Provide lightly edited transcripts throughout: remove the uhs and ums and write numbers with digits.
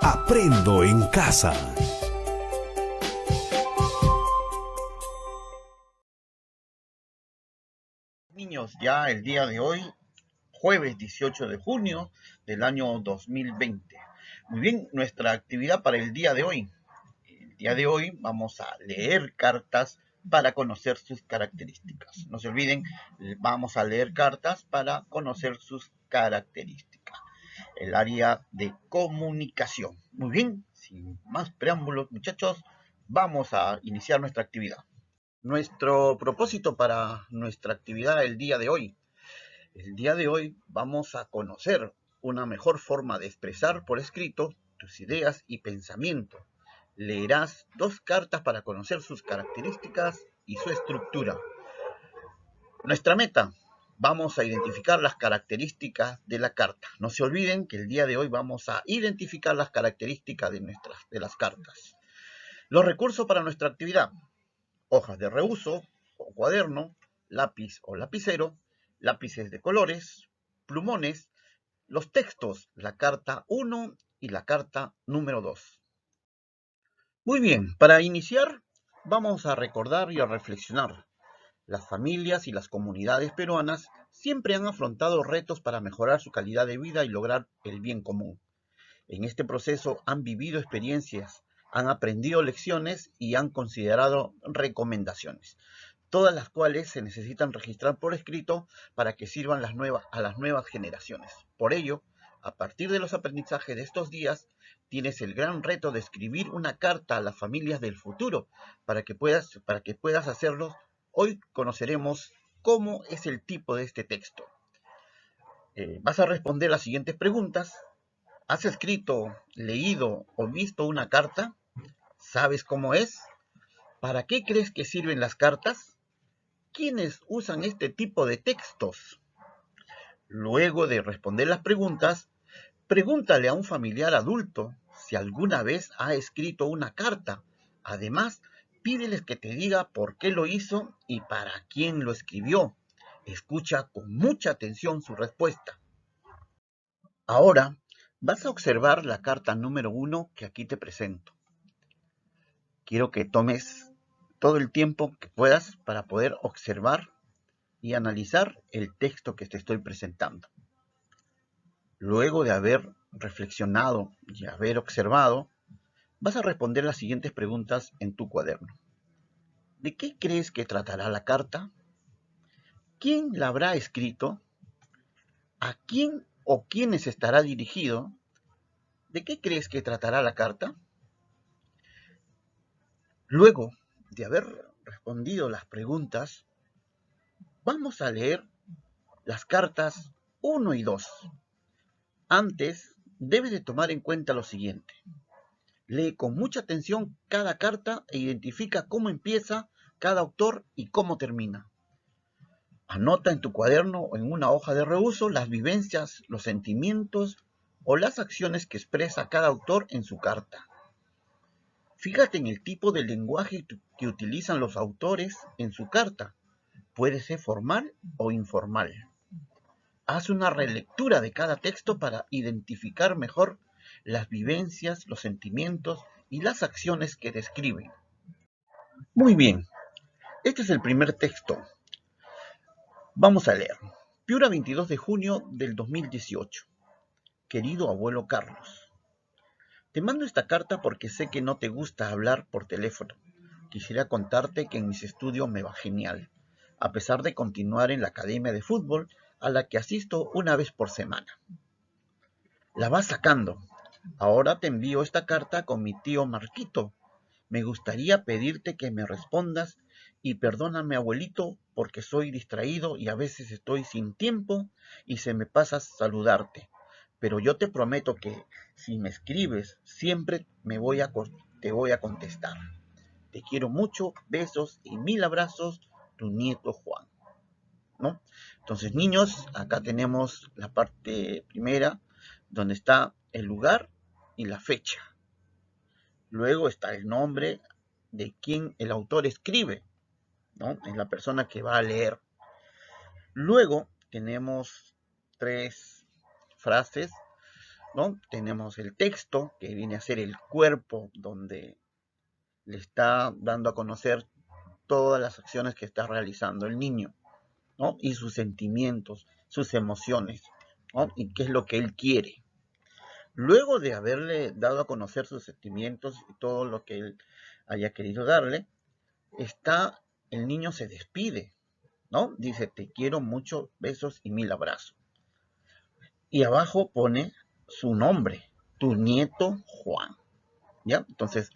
Aprendo en casa. Niños, ya el día de hoy, jueves 18 de junio del año 2020. Muy bien, nuestra actividad para el día de hoy. El día de hoy vamos a leer cartas para conocer sus características. No se olviden, vamos a leer cartas para conocer sus características. El área de comunicación. Muy bien, sin más preámbulos, muchachos, vamos a iniciar nuestra actividad. Nuestro propósito para nuestra actividad el día de hoy. El día de hoy vamos a conocer una mejor forma de expresar por escrito tus ideas y pensamiento. Leerás 2 cartas para conocer sus características y su estructura. Nuestra meta, vamos a identificar las características de la carta. No se olviden que el día de hoy vamos a identificar las características de las cartas. Los recursos para nuestra actividad: hojas de reuso o cuaderno, lápiz o lapicero, lápices de colores, plumones, los textos, la carta 1 y la carta número 2. Muy bien, para iniciar vamos a recordar y a reflexionar. Las familias y las comunidades peruanas siempre han afrontado retos para mejorar su calidad de vida y lograr el bien común. En este proceso han vivido experiencias, han aprendido lecciones y han considerado recomendaciones, todas las cuales se necesitan registrar por escrito para que sirvan a las nuevas generaciones. Por ello, a partir de los aprendizajes de estos días, tienes el gran reto de escribir una carta a las familias del futuro. Para que puedas hacerlo, hoy conoceremos cómo es el tipo de este texto. Vas a responder las siguientes preguntas. ¿Has escrito, leído o visto una carta? ¿Sabes cómo es? ¿Para qué crees que sirven las cartas? ¿Quiénes usan este tipo de textos? Luego de responder las preguntas, pregúntale a un familiar adulto si alguna vez ha escrito una carta. Además, pídeles que te diga por qué lo hizo y para quién lo escribió. Escucha con mucha atención su respuesta. Ahora, vas a observar la carta número 1 que aquí te presento. Quiero que tomes todo el tiempo que puedas para poder observar y analizar el texto que te estoy presentando. Luego de haber reflexionado y haber observado, vas a responder las siguientes preguntas en tu cuaderno. ¿De qué crees que tratará la carta? ¿Quién la habrá escrito? ¿A quién o quiénes estará dirigido? ¿De qué crees que tratará la carta? Luego de haber respondido las preguntas, vamos a leer las cartas 1 y 2. Antes, debes de tomar en cuenta lo siguiente. Lee con mucha atención cada carta e identifica cómo empieza cada autor y cómo termina. Anota en tu cuaderno o en una hoja de reuso las vivencias, los sentimientos o las acciones que expresa cada autor en su carta. Fíjate en el tipo de lenguaje que utilizan los autores en su carta. Puede ser formal o informal. Haz una relectura de cada texto para identificar mejor las vivencias, los sentimientos y las acciones que describen. Muy bien, este es el primer texto. Vamos a leer. Piura, 22 de junio del 2018. Querido abuelo Carlos, te mando esta carta porque sé que no te gusta hablar por teléfono. Quisiera contarte que en mis estudios me va genial, a pesar de continuar en la academia de fútbol a la que asisto una vez por semana. La vas sacando. Ahora te envío esta carta con mi tío Marquito. Me gustaría pedirte que me respondas y perdóname, abuelito, porque soy distraído y a veces estoy sin tiempo y se me pasa saludarte. Pero yo te prometo que si me escribes, siempre te voy a contestar. Te quiero mucho, besos y 1000 abrazos, tu nieto Juan. ¿No? Entonces, niños, acá tenemos la parte primera, donde está el lugar y la fecha. Luego está el nombre de quien el autor escribe, ¿no? Es la persona que va a leer. Luego tenemos 3 frases. ¿no? Tenemos el texto, que viene a ser el cuerpo, donde le está dando a conocer todas las acciones que está realizando el niño, ¿no? Y sus sentimientos, sus emociones, ¿no? Y qué es lo que él quiere. Luego de haberle dado a conocer sus sentimientos y todo lo que él haya querido darle, el niño se despide, ¿no? Dice, te quiero mucho, besos y 1000 abrazos. Y abajo pone su nombre, tu nieto Juan, ¿ya? Entonces,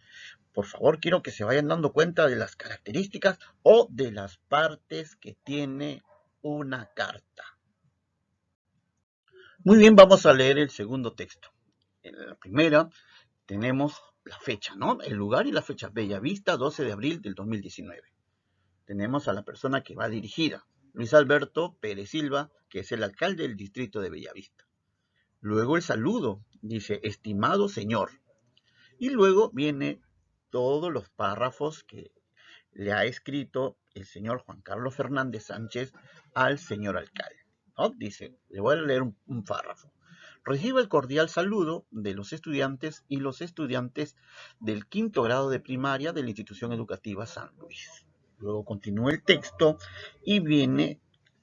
por favor, quiero que se vayan dando cuenta de las características o de las partes que tiene una carta. Muy bien, vamos a leer el segundo texto. En la primera tenemos la fecha, ¿no? El lugar y la fecha. Bellavista, 12 de abril del 2019. Tenemos a la persona que va dirigida, Luis Alberto Pérez Silva, que es el alcalde del distrito de Bellavista. Luego el saludo, dice, estimado señor. Y luego viene todos los párrafos que le ha escrito el señor Juan Carlos Fernández Sánchez al señor alcalde, ¿no? Dice, le voy a leer un párrafo. Recibe el cordial saludo de los estudiantes y los estudiantes del 5º grado de primaria de la institución educativa San Luis. Luego continúa el texto y viene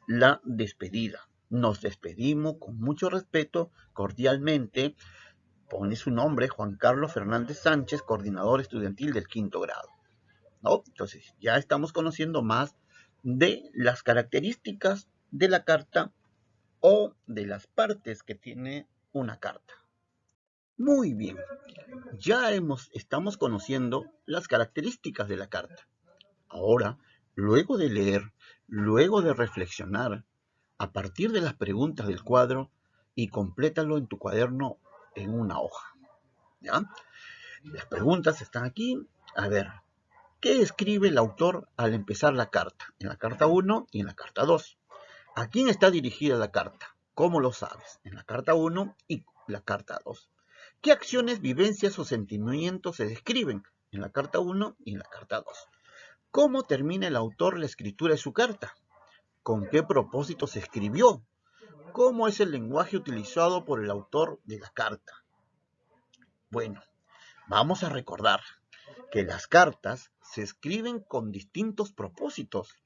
la despedida. Nos despedimos con mucho respeto, cordialmente. Pone su nombre, Juan Carlos Fernández Sánchez, coordinador estudiantil del 5º grado. ¿No? Entonces, ya estamos conociendo más de las características de la carta o de las partes que tiene una carta. Muy bien, ya estamos conociendo las características de la carta. Ahora, luego de leer, luego de reflexionar, a partir de las preguntas del cuadro, y complétalo en tu cuaderno en una hoja. ¿Ya? Las preguntas están aquí. A ver, ¿qué escribe el autor al empezar la carta? En la carta 1 y en la carta 2. ¿A quién está dirigida la carta? ¿Cómo lo sabes? En la carta 1 y la carta 2. ¿Qué acciones, vivencias o sentimientos se describen? En la carta 1 y en la carta 2. ¿Cómo termina el autor la escritura de su carta? ¿Con qué propósito se escribió? ¿Cómo es el lenguaje utilizado por el autor de la carta? Bueno, vamos a recordar que las cartas se escriben con distintos propósitos.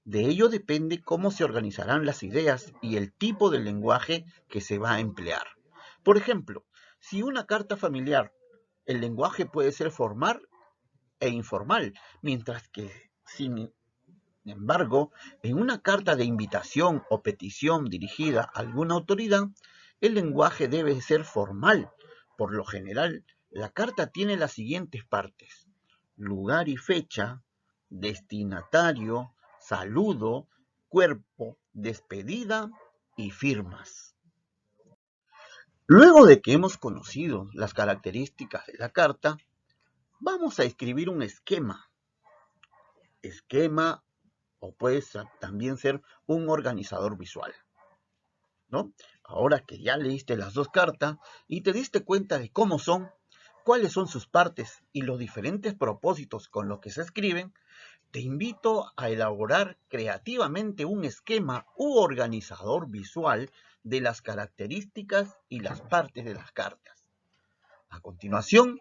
De ello depende cómo se organizarán las ideas y el tipo de lenguaje que se va a emplear. Por ejemplo, si una carta familiar, el lenguaje puede ser formal e informal, mientras que, sin embargo, en una carta de invitación o petición dirigida a alguna autoridad, el lenguaje debe ser formal. Por lo general, la carta tiene las siguientes partes: lugar y fecha, destinatario, saludo, cuerpo, despedida y firmas. Luego de que hemos conocido las características de la carta, vamos a escribir un esquema. Esquema o puede también ser un organizador visual, ¿no? Ahora que ya leíste las dos cartas y te diste cuenta de cómo son, cuáles son sus partes y los diferentes propósitos con los que se escriben, te invito a elaborar creativamente un esquema u organizador visual de las características y las partes de las cartas. A continuación,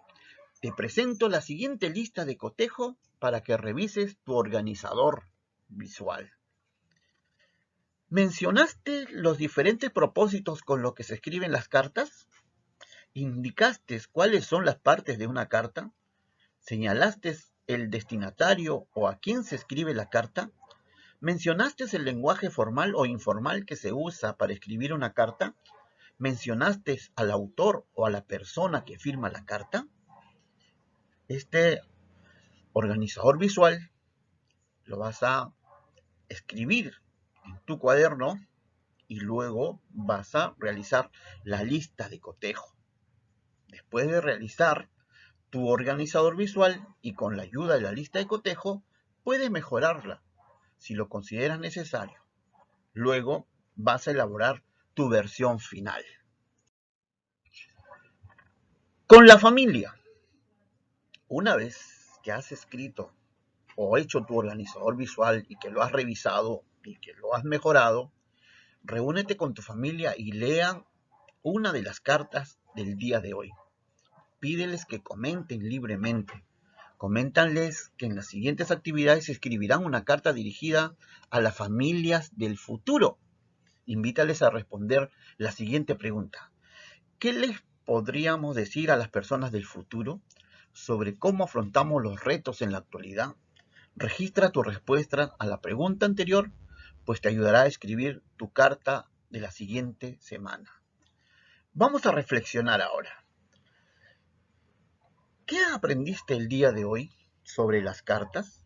te presento la siguiente lista de cotejo para que revises tu organizador visual. ¿Mencionaste los diferentes propósitos con los que se escriben las cartas? ¿Indicaste cuáles son las partes de una carta? ¿Señalaste el destinatario o a quién se escribe la carta? ¿Mencionaste el lenguaje formal o informal que se usa para escribir una carta? ¿Mencionaste al autor o a la persona que firma la carta? Este organizador visual lo vas a escribir en tu cuaderno y luego vas a realizar la lista de cotejo. Después de realizar tu organizador visual y con la ayuda de la lista de cotejo, puedes mejorarla si lo consideras necesario. Luego vas a elaborar tu versión final. Con la familia. Una vez que has escrito o hecho tu organizador visual y que lo has revisado y que lo has mejorado, reúnete con tu familia y lean una de las cartas del día de hoy. Pídeles que comenten libremente. Coméntanles que en las siguientes actividades escribirán una carta dirigida a las familias del futuro. Invítales a responder la siguiente pregunta. ¿Qué les podríamos decir a las personas del futuro sobre cómo afrontamos los retos en la actualidad? Registra tu respuesta a la pregunta anterior, pues te ayudará a escribir tu carta de la siguiente semana. Vamos a reflexionar ahora. ¿Qué aprendiste el día de hoy sobre las cartas?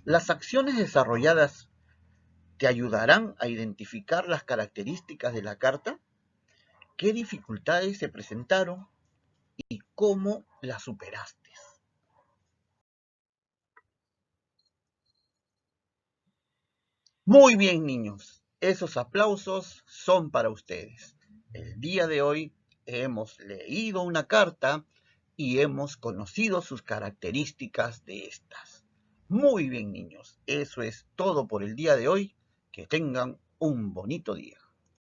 Las acciones desarrolladas te ayudarán a identificar las características de la carta, qué dificultades se presentaron y cómo las superaste. Muy bien, niños, esos aplausos son para ustedes. El día de hoy hemos leído una carta y hemos conocido sus características de estas. Muy bien, niños, eso es todo por el día de hoy. Que tengan un bonito día.